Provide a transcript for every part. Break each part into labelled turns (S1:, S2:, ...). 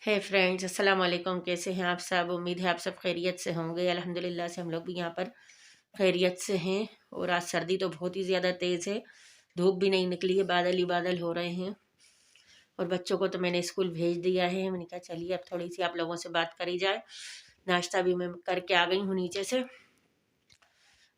S1: हे friends, अस्सलाम वालेकुम। कैसे हैं आप सब? उम्मीद है आप सब खैरियत से होंगे। अल्हम्दुलिल्लाह से हम लोग भी यहाँ पर खैरियत से हैं। और आज सर्दी तो बहुत ही ज़्यादा तेज़ है, धूप भी नहीं निकली है, बादल ही बादल हो रहे हैं। और बच्चों को तो मैंने स्कूल भेज दिया है। मैंने कहा चलिए अब थोड़ी सी आप लोगों से बात करी जाए। नाश्ता भी मैं करके आ गई हूँ नीचे से।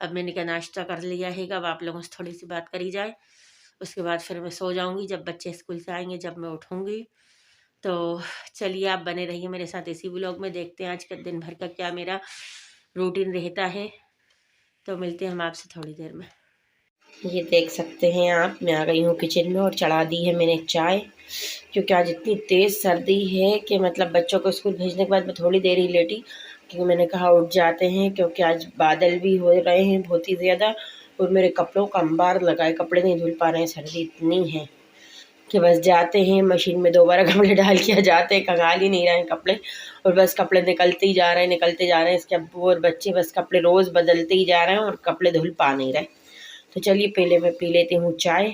S1: अब मैंने कहा नाश्ता कर लिया है, अब आप लोगों से थोड़ी सी बात करी जाए। उसके बाद फिर मैं सो जाऊँगी, जब बच्चे स्कूल से आएंगे जब मैं उठूँगी। तो चलिए आप बने रहिए मेरे साथ इसी व्लॉग में। देखते हैं आज का दिन भर का क्या मेरा रूटीन रहता है। तो मिलते हैं हम आपसे थोड़ी देर में। ये देख सकते हैं आप, मैं आ गई हूँ किचन में और चढ़ा दी है मैंने चाय, क्योंकि आज इतनी तेज़ सर्दी है कि मतलब बच्चों को स्कूल भेजने के बाद मैं थोड़ी देर ही लेटी, क्योंकि मैंने कहा उठ जाते हैं, क्योंकि आज बादल भी हो रहे हैं बहुत ही ज़्यादा। और मेरे कपड़ों का अंबार लगाए, कपड़े नहीं धुल पा रहे हैं, सर्दी इतनी है कि बस जाते हैं मशीन में दोबारा कपड़े डाल के जाते हैं, कंगाल ही नहीं रहे हैं कपड़े। और बस कपड़े निकलते ही जा रहे हैं, निकलते जा रहे हैं। इसके अब्बू और बच्चे बस कपड़े रोज़ बदलते ही जा रहे हैं और कपड़े धुल पा नहीं रहे। तो चलिए पहले मैं पी लेती हूँ चाय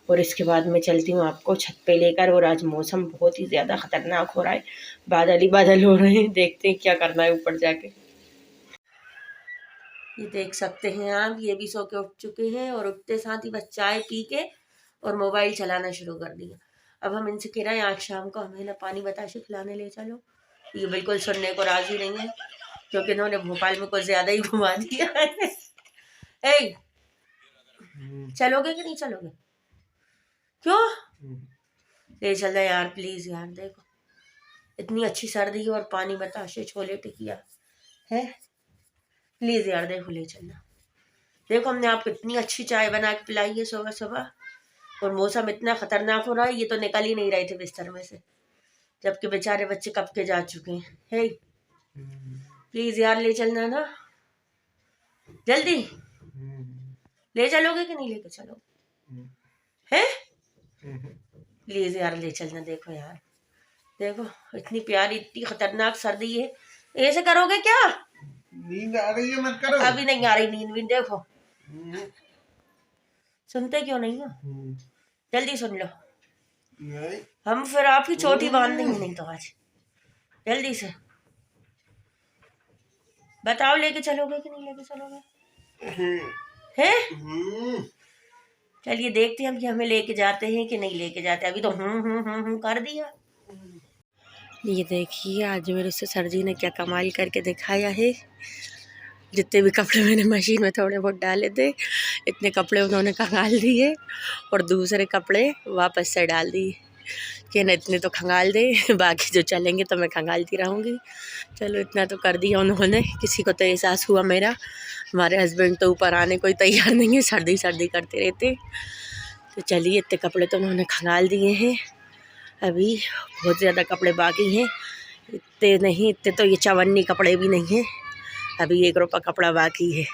S1: और इसके बाद मैं चलती हूँ आपको छत पे लेकर। और आज मौसम बहुत ही ज़्यादा ख़तरनाक हो रहा है, बादल ही बादल हो रहे हैं। देखते हैं क्या करना है ऊपर जाके। ये देख सकते हैं आप, ये भी सो के उठ चुके हैं और उठते साथ ही बस चाय पी के और मोबाइल चलाना शुरू कर दिया। अब हम इनसे कह रहे हैं आज शाम को हमें ना पानी बताशे खिलाने ले चलो। ये बिल्कुल सुनने को राजी नहीं है, क्योंकि इन्होंने भोपाल में कुछ ज़्यादा ही घुमा दिया है। ए, चलोगे कि नहीं चलोगे? क्यों? ले चल यार प्लीज़ यार। देखो इतनी अच्छी सर्दी है और पानी बताशे छोले टिकिया है। प्लीज़ यार देखो ले चलना। देखो हमने आपको इतनी अच्छी चाय बना के पिलाई है सुबह सुबह, और मौसम इतना खतरनाक हो रहा है, ये तो निकल ही नहीं रहे थे बिस्तर में से, जबकि बेचारे बच्चे कब के जा चुके हैं। हे प्लीज यार ले चलना ना जल्दी। ले चलोगे कि नहीं लेके चलोगे? है प्लीज यार ले चलना। देखो यार, देखो इतनी प्यारी इतनी खतरनाक सर्दी है, ऐसे करोगे क्या? नींद आ रही है, मत करो। अभी नहीं आ रही नींद भी। देखो सुनते क्यों नहीं हो? जल्दी सुन लो, हम फिर आपकी चोटी बांध देंगे। नहीं तो आज जल्दी से बताओ लेके चलोगे कि नहीं लेके चलोगे? हैं? चलिए देखते हैं हम कि हमें लेके जाते हैं कि नहीं लेके जाते। अभी तो कर दिया। ये देखिए आज मेरे से सर जी ने क्या कमाल करके दिखाया है। जितने भी कपड़े मैंने मशीन में थोड़े बहुत डाले थे, इतने कपड़े उन्होंने खंगाल दिए और दूसरे कपड़े वापस से डाल दिए कि न इतने तो खंगाल दे, बाकी जो चलेंगे तो मैं खंगालती रहूँगी। चलो इतना तो कर दिया उन्होंने। किसी को तो एहसास हुआ मेरा। हमारे हस्बैंड तो ऊपर आने को ही तैयार नहीं है, सर्दी सर्दी करते रहते। तो चलिए इतने कपड़े तो उन्होंने खंगाल दिए हैं। अभी बहुत ज़्यादा कपड़े बाकी हैं, इतने नहीं, इतने तो ये चवन्नी कपड़े भी नहीं हैं। अभी 1 रुपया कपड़ा बाकी है।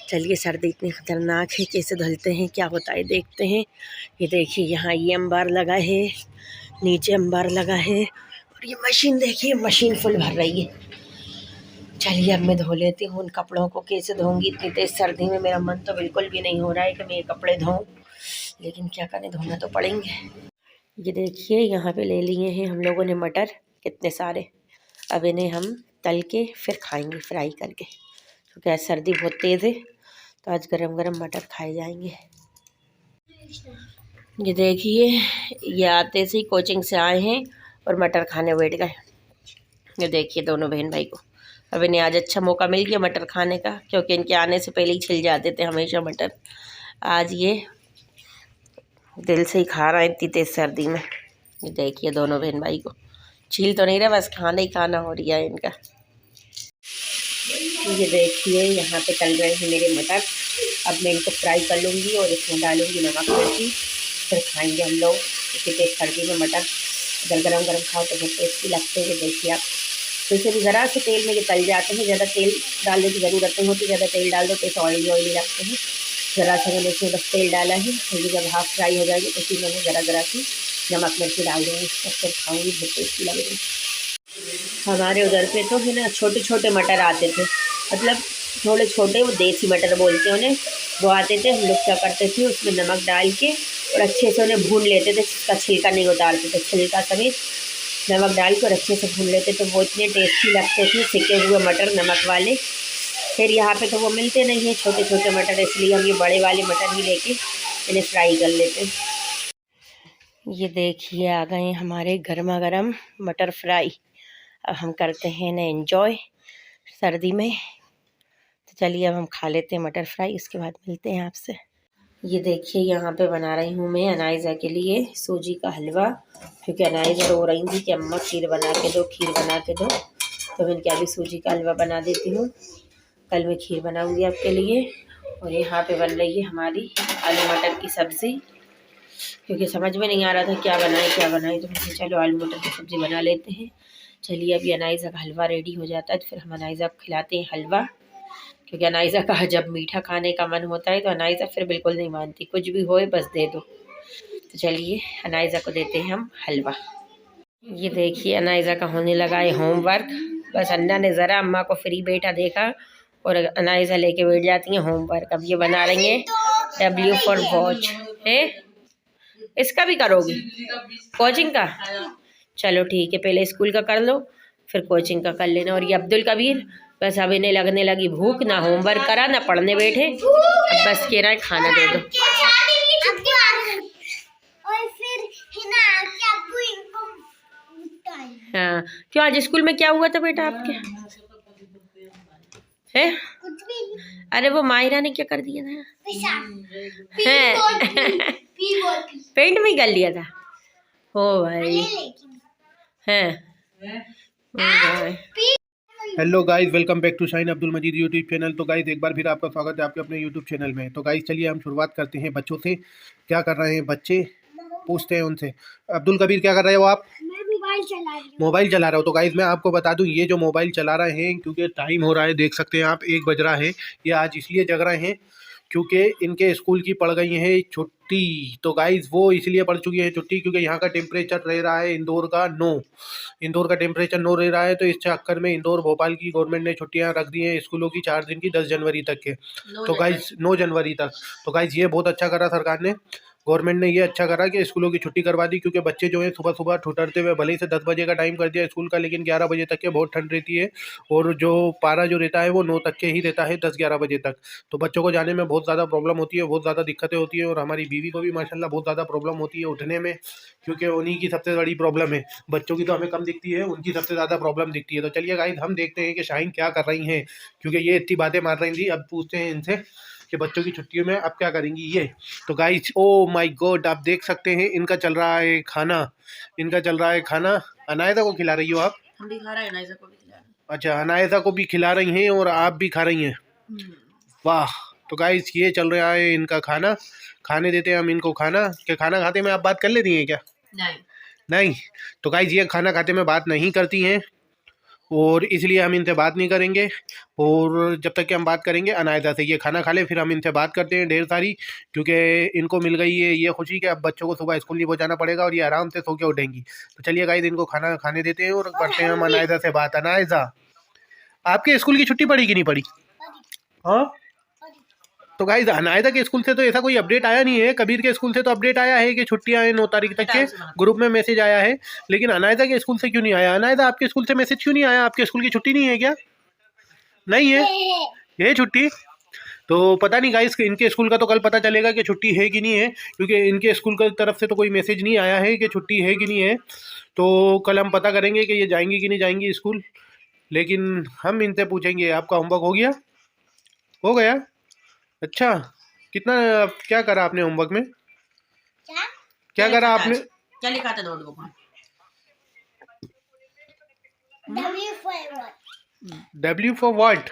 S1: चलिए सर्दी इतनी ख़तरनाक है, कैसे धुलते हैं क्या होता है देखते हैं। ये देखिए यहाँ ये अंबार लगा है, नीचे अंबार लगा है, और ये मशीन देखिए मशीन फुल भर रही है। चलिए अब मैं धो लेती हूँ उन कपड़ों को। कैसे धोऊंगी इतनी तेज़ सर्दी में? मेरा मन तो बिल्कुल भी नहीं हो रहा है कि मैं ये कपड़े धोऊं, लेकिन क्या करें, धोना तो पड़ेंगे। ये देखिए यहाँ पे ले लिए हैं हम लोगों ने मटर, कितने सारे। अब इन्हें हम तल के फिर खाएंगे फ्राई करके, क्योंकि आज सर्दी बहुत तेज़ है, तो आज गरम गरम मटर खाए जाएंगे। ये देखिए ये आते से ही कोचिंग से आए हैं और मटर खाने बैठ गए। ये देखिए दोनों बहन भाई को अब इन्हें आज अच्छा मौका मिल गया मटर खाने का, क्योंकि इनके आने से पहले ही छिल जाते थे हमेशा मटर। आज ये दिल से ही खा रहा है इतनी तेज़ सर्दी में। ये देखिए दोनों बहन भाई को छील तो नहीं रहा, बस खाना ही खाना हो रहा है इनका। ये देखिए यहाँ पे तल रहे हैं मेरे मटर। अब मैं इनको फ्राई कर लूँगी और इसमें डालूँगी नमक मिर्ची, फिर खाएंगे हम लोग। इतनी तेज़ सर्दी में मटर अगर गरम गरम खाओ तो बहुत टेस्टी लगते हैं। देखिए आप, वैसे भी ज़रा से तेल में ये तल जाते हैं, ज़्यादा तेल डालने की ज़रूरत नहीं होती। ज़्यादा तेल डाल दो तो ऑयली ऑयली लगते हैं। ज़रा सा मैंने इसमें बस तेल डाला है, फिर जब हाफ फ्राई हो जाएगी तो इसी में ज़रा ज़रा सी नमक मिर्ची डाल दूँगी और फिर खाऊँगी, बहुत टेस्टी लगेगी। हमारे उधर पे तो है ना छोटे छोटे मटर आते थे, मतलब थोड़े छोटे, वो देसी मटर बोलते हैं उन्हें, वो आते थे। हम लोग क्या करते थे उसमें नमक डाल के और अच्छे से उन्हें भून लेते थे, उसका छिलका नहीं उतारते थे, छिलका समेत नमक डाल कर अच्छे से भून लेते तो वो इतने टेस्टी लगते थे सिके हुए मटर नमक वाले। फिर यहाँ पे तो वो मिलते नहीं हैं छोटे छोटे मटर, इसलिए हम ये बड़े वाले मटर ही लेके इन्हें फ्राई कर लेते हैं। ये देखिए आ गए हमारे गर्मा गर्म मटर फ्राई। अब हम करते हैं इन्हें एंजॉय सर्दी में। तो चलिए अब हम खा लेते हैं मटर फ्राई, उसके बाद मिलते हैं आपसे। ये देखिए यहाँ पे बना रही हूँ मैं अनाइज़ा के लिए सूजी का हलवा, क्योंकि अनाइज़ा रो रही थी कि अम्मा खीर बना के दो, खीर बना के दो। तो मैंने क्या अभी सूजी का हलवा बना देती हूँ, कल मैं खीर बनाऊँगी आपके लिए। और यहाँ पे बन रही है हमारी आलू मटर की सब्ज़ी, क्योंकि समझ में नहीं आ रहा था क्या बनाए, तो मैंने चलो आलू मटर की सब्ज़ी बना लेते हैं। चलिए अभी अनाइज़ा का हलवा रेडी हो जाता है तो फिर हम अनाइज़ा को खिलाते हैं हलवा, क्योंकि अनाइज़ा का जब मीठा खाने का मन होता है तो अनाइज़ा फिर बिल्कुल नहीं मानती, कुछ भी होए बस दे दो। तो चलिए अनाइज़ा को देते हैं हम हलवा। ये देखिए अनाइज़ा का होने लगा है होमवर्क। बस अन्ना ने ज़रा अम्मा को फ्री बैठा देखा और अनाइज़ा लेके बैठ जाती हैं होमवर्क। अब ये बना रही हैं W फॉर वॉच है, इसका भी करोगी कोचिंग का? चलो ठीक है, पहले स्कूल का कर लो फिर कोचिंग का कर लेना। और ये अब्दुल कबीर बस अब इन्हें लगने लगी भूख, ना होमवर्क करा ना पढ़ने बैठे, अब बस कह रहा है खाना दे दो। हाँ क्यों आज स्कूल में क्या हुआ था बेटा आपके है? अरे वो माहिरा ने क्या कर दिया था है पेंट में ही कर लिया था। हो भाई है।
S2: Hello guys, welcome back to Shine Abdul Majeed YouTube channel. तो गाइस एक बार फिर आपका स्वागत है आपके अपने यूट्यूब चैनल में। तो गाइस चलिए हम शुरुआत करते हैं बच्चों से। क्या कर रहे हैं बच्चे, पूछते हैं उनसे। अब्दुल कबीर क्या कर रहे हो आप?
S3: मैं
S2: मोबाइल चला रहा हूँ। तो गाइस मैं आपको बता दूं, ये जो मोबाइल चला रहे हैं क्योंकि टाइम हो रहा है, देख सकते हैं आप 1 बज रहा है। ये आज इसलिए जग रहे हैं क्योंकि इनके स्कूल की पड़ गई है छुट्टी। तो गाइस वो इसलिए पड़ चुकी है छुट्टी क्योंकि यहाँ का टेम्परेचर रह रहा है इंदौर का टेम्परेचर 9 रह रहा है। तो इस चक्कर में इंदौर भोपाल की गवर्नमेंट ने छुट्टियाँ रख दी हैं स्कूलों की 4 दिन की, 10 जनवरी तक के। तो गाइस 9 जनवरी तक। तो गाइस ये बहुत अच्छा करा सरकार ने, गवर्नमेंट ने ये अच्छा करा कि स्कूलों की छुट्टी करवा दी। क्योंकि बच्चे जो है सुबह सुबह ठुठरते हुए, भले ही से 10 बजे का टाइम कर दिया स्कूल का, लेकिन 11 बजे तक के बहुत ठंड रहती है। और जो पारा जो रहता है वो 9 तक के ही रहता है, 10-11 बजे तक। तो बच्चों को जाने में बहुत ज़्यादा प्रॉब्लम होती है, बहुत ज़्यादा दिक्कतें होती है। और हमारी बीवी को भी माशाल्लाह बहुत ज़्यादा प्रॉब्लम होती है उठने में, क्योंकि उन्हीं की सबसे बड़ी प्रॉब्लम है। बच्चों की तो हमें कम दिखती है, उनकी सबसे ज़्यादा प्रॉब्लम दिखती है। तो चलिए गाइस हम देखते हैं कि शाहीन क्या कर रही हैं, क्योंकि ये इतनी बातें मार रही थी। अब पूछते हैं इनसे कि बच्चों की छुट्टियों में अब क्या करेंगी ये। तो गाइस ओ माय गॉड, आप देख सकते हैं इनका चल रहा है खाना, अनायता को खिला रही हो आप?
S1: हम भी खा रहे हैं, अनाइज़ा को भी खिला रहे हैं।
S2: अच्छा, अनायता को भी खिला रही हैं और आप भी खा रही हैं, वाह। तो गाइस ये चल रहा है इनका खाना। खाने देते हैं हम इनको खाना। कि खाना खाते में आप बात कर लेती हैं क्या? नहीं। तो गाइस ये खाना खाते में बात नहीं करती हैं और इसलिए हम इनसे बात नहीं करेंगे। और जब तक कि हम बात करेंगे अनायता से, ये खाना खा ले फिर हम इनसे बात करते हैं ढेर सारी। क्योंकि इनको मिल गई है ये खुशी कि अब बच्चों को सुबह स्कूल नहीं पहुंचाना पड़ेगा और ये आराम से सो के उठेंगी। तो चलिए गाइस इनको खाना खाने देते हैं और करते हैं हम अनायता से बात। अनायता, आपके स्कूल की छुट्टी पड़ी कि नहीं पड़ी? हाँ। तो गाइस अनायता के स्कूल से तो ऐसा कोई अपडेट आया नहीं है। कबीर के स्कूल से तो अपडेट आया है कि छुट्टियां हैं 9 तारीख तक के, ग्रुप में मैसेज आया है। लेकिन अनायता के स्कूल से क्यों नहीं आया? अनायता आपके स्कूल से मैसेज क्यों नहीं आया? आपके स्कूल की छुट्टी नहीं है क्या? नहीं है ये छुट्टी? तो पता नहीं गाइस, इनके स्कूल का तो कल पता चलेगा कि छुट्टी है कि नहीं है, क्योंकि इनके स्कूल की तरफ से तो कोई मैसेज नहीं आया है कि छुट्टी है कि नहीं है। तो कल हम पता करेंगे कि ये जाएंगी कि नहीं जाएंगी स्कूल। लेकिन हम इनसे पूछेंगे आपका होमवर्क हो गया? हो गया? अच्छा, कितना क्या करा आपने होमवर्क में? क्या करा आपने?
S1: क्या लिखा था नोटबुक में?
S2: W for what?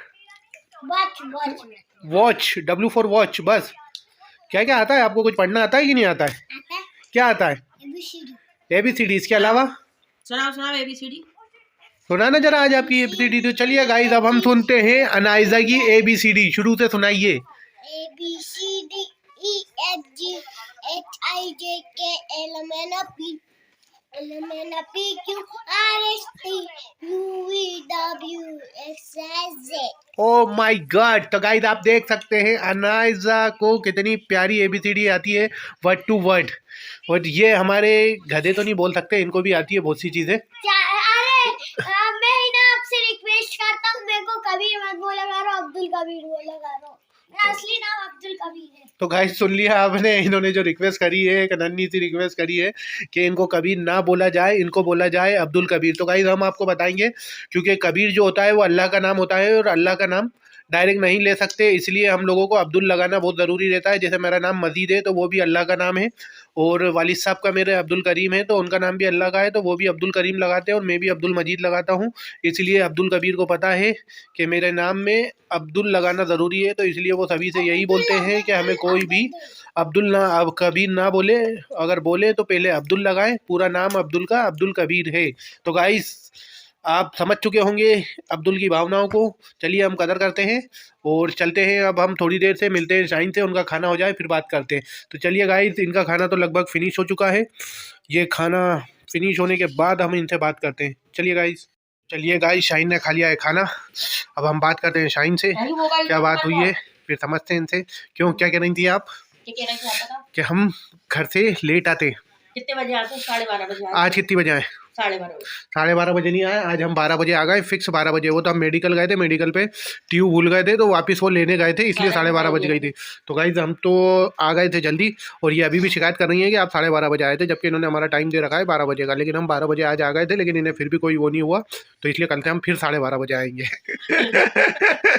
S2: Watch. W for watch. बस? क्या क्या आता है आपको? कुछ पढ़ना आता है कि नहीं आता है? क्या आता है? ABCD। इसके अलावा
S1: सुनाओ ABCD
S2: सुनाना जरा आज आपकी ABCD। तो चलिए गाइस अब हम सुनते हैं अनायजा की ABCD। शुरू से सुनाइए।
S3: ABCD EFG HIJK LMNOP QRST UV WXYZ।
S2: Oh my God. तो गाइस आप देख सकते हैं अनाइजा को कितनी प्यारी ABCD आती है वर्ड टू वर्ड। और ये हमारे गधे तो नहीं बोल सकते, इनको भी आती है बहुत सी चीजें।
S3: अरे मैं ही ना आपसे रिक्वेस्ट करता हूँ, मेरे को कबीर मत बोला करो, अब्दुल कबीर बोला करो। मेरा असली नाम अब्दुल कबीर है।
S2: तो गाइस सुन लिया आपने, इन्होंने जो रिक्वेस्ट करी है, एक नन्ही सी रिक्वेस्ट करी है कि इनको कबीर ना बोला जाए, इनको बोला जाए अब्दुल कबीर। तो गाइस हम आपको बताएंगे, क्योंकि कबीर जो होता है वो अल्लाह का नाम होता है और अल्लाह का नाम डायरेक्ट नहीं ले सकते, इसलिए हम लोगों को अब्दुल लगाना बहुत ज़रूरी रहता है। जैसे मेरा नाम मजीद है तो वो भी अल्लाह का नाम है, और वालिद साहब का मेरे अब्दुल करीम है तो उनका नाम भी अल्लाह का है, तो वो भी अब्दुल करीम लगाते हैं, और मैं भी अब्दुल मजीद लगाता हूँ। इसलिए अब्दुल कबीर को पता है कि मेरे नाम में अब्दुल लगाना ज़रूरी है, तो इसलिए वो सभी से यही बोलते हैं कि हमें कोई भी अब्दुल ना अब कबीर ना बोले, अगर बोले तो पहले अब्दुल लगाएं। पूरा नाम अब्दुल का अब्दुल कबीर है। तो गाइस आप समझ चुके होंगे अब्दुल की भावनाओं को। चलिए हम कदर करते हैं और चलते हैं। अब हम थोड़ी देर से मिलते हैं शाइन से, उनका खाना हो जाए फिर बात करते हैं। तो चलिए गाइस, इनका खाना तो लगभग फिनिश हो चुका है। ये खाना फिनिश होने के बाद हम इनसे बात करते हैं। चलिए गाइस, शाइन ने खा लिया है खाना। अब हम बात करते हैं शाइन से, क्या बात हुई है फिर समझते हैं इनसे। क्यों, क्या कह रही थी आप? कि हम घर से लेट आते।
S1: कितने बजे आते हैं? 12:30 बजे।
S2: आज कितनी बजे आए? 12:30 बजे नहीं आए, आज हम 12 बजे आ गए, फिक्स 12 बजे। वो तो हम मेडिकल गए थे, मेडिकल पे ट्यूब भूल गए थे तो वापस वो लेने गए थे, इसलिए 12:30 बज गई थी। तो गाइज हम तो आ गए थे जल्दी, और ये अभी भी शिकायत कर रही है कि आप 12:30 बजे आए थे, जबकि इन्होंने हमारा टाइम दे रखा है 12 बजे का। लेकिन हम 12 बजे आज आ गए थे, लेकिन इन्हें फिर भी कोई वो नहीं हुआ, तो इसलिए कल से हम फिर 12:30 बजे आएंगे।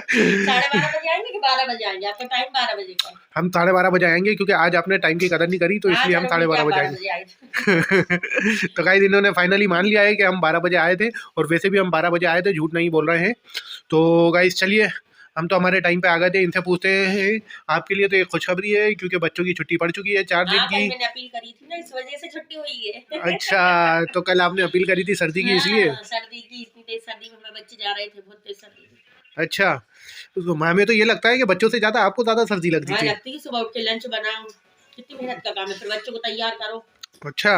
S1: 12:30 बजे आएंगे कि 12 बजे आएंगे? आपका टाइम 12 बजे का है।
S2: हम 12:30 बजे आएंगे, क्योंकि आज आपने टाइम की कदर नहीं करी, तो इसलिए हम 12:30 बजे आएंगे। तो गाइस इन्होंने फाइनली मान लिया है कि हम 12 बजे आए थे, और वैसे भी हम 12 बजे आए थे, झूठ नहीं बोल रहे हैं। तो गाइस चलिए, हम तो हमारे टाइम पे आ गए थे। इनसे पूछते हैं, आपके लिए तो एक खुशखबरी है, क्योंकि बच्चों की छुट्टी पड़ चुकी है 4 दिन की।
S1: मैंने अपील करी थी ना, इस वजह से छुट्टी हुई है।
S2: अच्छा, तो कल आपने अपील करी थी सर्दी की, इसलिए?
S1: सर्दी की, इतनी तेज सर्दी में हमें बच्चे जा रहे थे, बहुत तेज सर्दी थी।
S2: अच्छा, तो हमें तो ये लगता है कि बच्चों से ज्यादा आपको ज्यादा सर्दी लगती थी।
S1: लगती है, सुबह उठ के लंच बनाओ, कितनी मेहनत का काम है, फिर बच्चों को तैयार करो।
S2: अच्छा,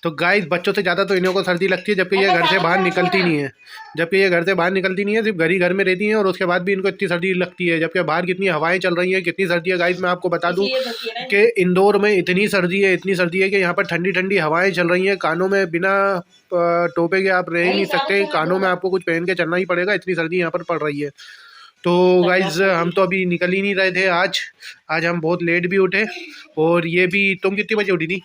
S2: तो गाइस बच्चों से ज़्यादा तो इन्हों को सर्दी लगती है, जबकि ये घर से बाहर निकलती नहीं है। सिर्फ घर में रहती हैं, और उसके बाद भी इनको इतनी सर्दी लगती है, जबकि बाहर कितनी हवाएं चल रही हैं, कितनी सर्दी है। गाइस मैं आपको बता दूं कि इंदौर में इतनी सर्दी है कि यहाँ पर ठंडी ठंडी हवाएं चल रही हैं। कानों में बिना टोपे के आप रह ही नहीं सकते, कानों में आपको कुछ पहन के चलना ही पड़ेगा, इतनी सर्दी यहाँ पर पड़ रही है। तो गाइज हम तो अभी निकल ही नहीं रहे थे आज हम बहुत लेट भी उठे। और ये भी, तुम कितनी बजे उठी थी?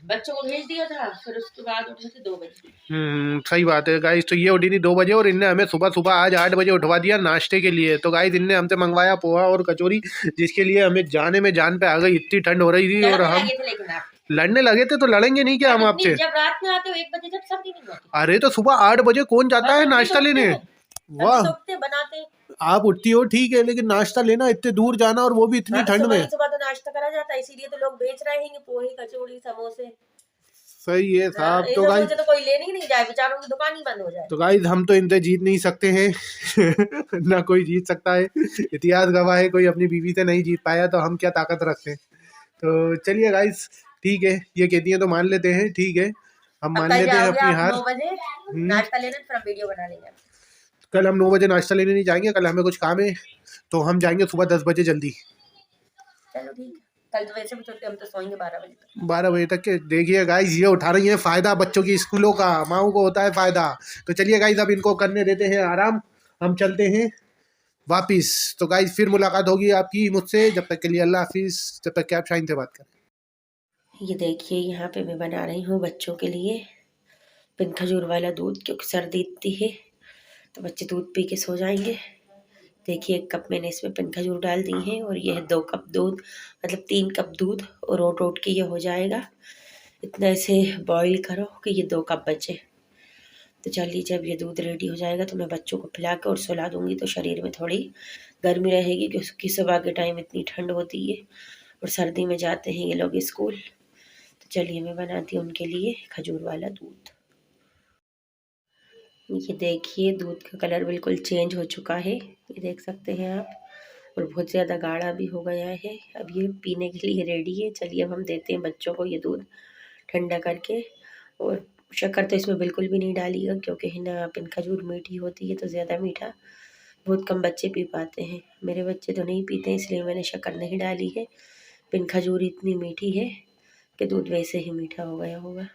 S1: बच्चों को भेज दिया था, फिर उसके बाद उठे थे 2 बजे।
S2: सही बात है गाइज। तो ये उठी थी 2 बजे, और इनने हमें सुबह आज 8 बजे उठवा दिया नाश्ते के लिए। तो गाइज इनने हमसे मंगवाया पोहा और कचौरी, जिसके लिए हमें जाने में जान पे आ गई, इतनी ठंड हो रही थी। और हम लड़ने लगे थे, तो लड़ेंगे नहीं क्या हम आपसे?
S1: जब रात में आते हो 1 बजे, जब सर्दी नहीं होती।
S2: अरे तो सुबह 8 बजे कौन जाता है नाश्ता लेने? वाह,
S1: बनाते
S2: आप उठती हो ठीक है, लेकिन नाश्ता लेना, इतने दूर जाना, और वो भी इतनी ठंड में।
S1: सुबह तो नाश्ता करा जाता है, इसीलिए तो लोग बेच रहे हैं पोहे कचौड़ी समोसे।
S2: सही है साहब। तो गाइस
S1: तो कोई लेने ही नहीं जाए, बेचारों की दुकान ही बंद हो जाए।
S2: तो गाइस हम तो इनसे जीत नहीं सकते हैं। ना कोई जीत सकता है, इतिहास गवाह है, कोई अपनी बीवी से नहीं जीत पाया, तो हम क्या ताकत रखते हैं। तो चलिए गाइस, ठीक है, ये कहती है तो मान लेते हैं, ठीक है, हम मान लेते हैं अपनी हार।
S1: 9 बजे नाश्ता लेने, फिर हम वीडियो बना लेंगे।
S2: कल हम 9 बजे नाश्ता लेने नहीं जाएंगे, कल हमें कुछ काम है, तो हम जाएंगे सुबह 10 बजे जल्दी।
S1: चलो ठीक है, कल तो वैसे भी तो हम तो सोएंगे 12 बजे तक।
S2: 12 बजे तक के। देखिए गाइस, ये उठा रही है फायदा बच्चों की स्कूलों का, माओ को होता है फायदा। तो चलिए गाइस, अब इनको करने देते हैं आराम, हम चलते हैं वापिस। तो गाइस फिर मुलाकात होगी आपकी मुझसे, जब तक के लिए अल्लाह हाफिज, जब तक कि आप शाइन से बात करें।
S1: ये देखिए, यहाँ पे मैं बना रही हूँ बच्चों के लिए पिन खजूर वाला दूध, क्योंकि सर्दी इतनी है तो बच्चे दूध पी के सो जाएंगे। देखिए 1 कप मैंने इसमें पिन खजूर डाल दी है, और ये है 2 कप दूध, मतलब 3 कप दूध, और ओट के ये हो जाएगा। इतना इसे बॉईल करो कि ये 2 कप बचे। तो चलिए, जब ये दूध रेडी हो जाएगा तो मैं बच्चों को पिला के और सुला दूंगी, तो शरीर में थोड़ी गर्मी रहेगी, क्योंकि सुबह के टाइम इतनी ठंड होती है और सर्दी में जाते हैं ये लोग स्कूल। तो चलिए मैं बनाती हूँ उनके लिए खजूर वाला दूध। ये देखिए, दूध का कलर बिल्कुल चेंज हो चुका है, ये देख सकते हैं आप, और बहुत ज़्यादा गाढ़ा भी हो गया है। अब ये पीने के लिए रेडी है। चलिए अब हम देते हैं बच्चों को ये दूध ठंडा करके, और शक्कर तो इसमें बिल्कुल भी नहीं डालिएगा, क्योंकि है ना पिन खजूर मीठी होती है तो ज़्यादा मीठा बहुत कम बच्चे पी पाते हैं। मेरे बच्चे तो नहीं पीते, इसलिए मैंने शक्कर नहीं डाली है। पिन खजूर इतनी मीठी है कि दूध वैसे ही मीठा हो गया होगा।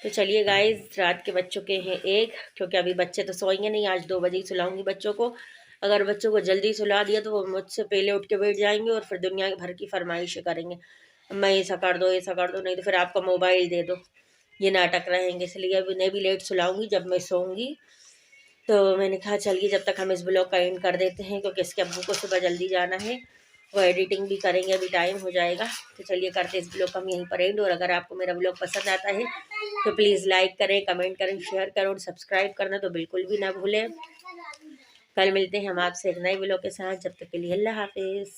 S1: तो चलिए गाइस, रात के बज चुके हैं 1, क्योंकि अभी बच्चे तो सोएंगे नहीं। आज 2 बजे ही सुलाऊंगी बच्चों को। अगर बच्चों को जल्दी सुला दिया तो वो मुझसे पहले उठ के बैठ जाएंगे और फिर दुनिया भर की फरमाइशें करेंगे, मैं ऐसा कर दो, ऐसा कर दो, नहीं तो फिर आपका मोबाइल दे दो, ये नाटक रहेंगे। इसलिए अभी उन्हें भी लेट सुलाऊंगी जब मैं सोऊंगी। तो मैंने कहा चलिए जब तक हम इस ब्लॉग का एंड कर देते हैं, क्योंकि इसके अब्बू को सुबह जल्दी जाना है, वो एडिटिंग भी करेंगे, अभी टाइम हो जाएगा। तो चलिए करते इस ब्लॉग का हम यहीं पर एंड। और अगर आपको मेरा ब्लॉग पसंद आता है तो प्लीज़ लाइक करें, कमेंट करें, शेयर करें और सब्सक्राइब करना तो बिल्कुल भी ना भूलें। कल मिलते हैं हम आपसे एक नए ब्लॉग के साथ, जब तक के लिए अल्लाह हाफिज़।